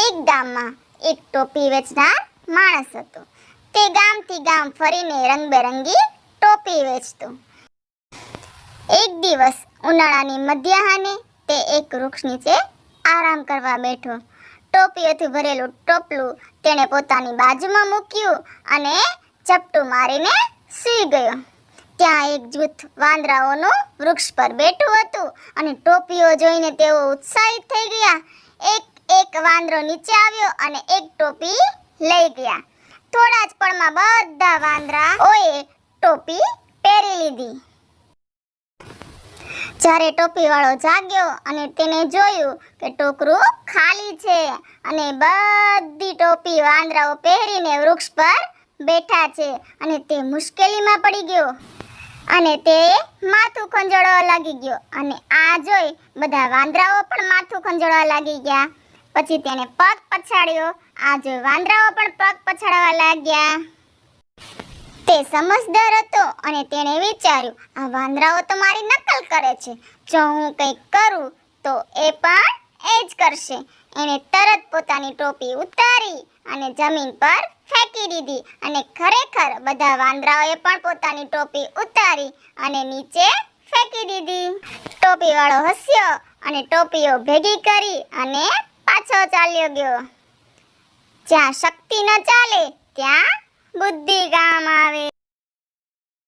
એક ગામમાં એક ટોપી વેચનાર માણસ હતો. તે ગામથી ગામ ફરીને રંગબેરંગી ટોપી વેચતો. એક દિવસ ઉનાળાની મધ્યાહને તે એક વૃક્ષ નીચે આરામ કરવા બેઠો. ટોપીઓથી ભરેલું ટોપલું તેણે પોતાની બાજુમાં મૂક્યું અને ઝપટું મારીને સૂઈ ગયો. ત્યાં એક જૂથ વાંદરાઓનું વૃક્ષ પર બેઠું હતું અને ટોપીઓ જોઈને તેઓ ઉત્સાહિત થઈ ગયા. એક વાંદરો નીચે આવ્યો અને એક ટોપી લઈ ગયા. થોડા જ પળમાં બધા વાંદરાઓએ ટોપી પહેરી લીધી. જ્યારે ટોપીવાળો જાગ્યો અને તેને જોયું કે ટોકરું ખાલી છે અને બધી ટોપી વાંદરાઓ પહેરીને વૃક્ષ પર બેઠા છે અને તે મુશ્કેલીમાં પડી ગયો અને તે માથું ખંજોળવા લાગી ગયો. અને આ જોઈ બધા વાંદરાઓ પણ માથું ખંજોળવા લાગી ગયા. પછી તેને પગ પછાડ્યો. આ જોઈ વાંદરાઓ પણ પગ પછાડવા લાગ્યા. તે સમજદાર હતો અને તેણે વિચાર્યું, આ વાંદરાઓ તો મારી નકલ કરે છે. જો હું કંઈક કરું તો એ પણ એ જ કરશે. એણે તરત પોતાની ટોપી ઉતારી અને જમીન પર ફેંકી દીધી અને ખરેખર બધા વાંદરાઓએ પણ પોતાની ટોપી ઉતારી અને નીચે ફેંકી દીધી. ટોપીવાળો હસ્યો અને ટોપીઓ ભેગી કરી અને પાછો ચાલ્યો ગયો. જ્યાં શક્તિ ન ચાલે ત્યાં બુદ્ધિ કામ આવે.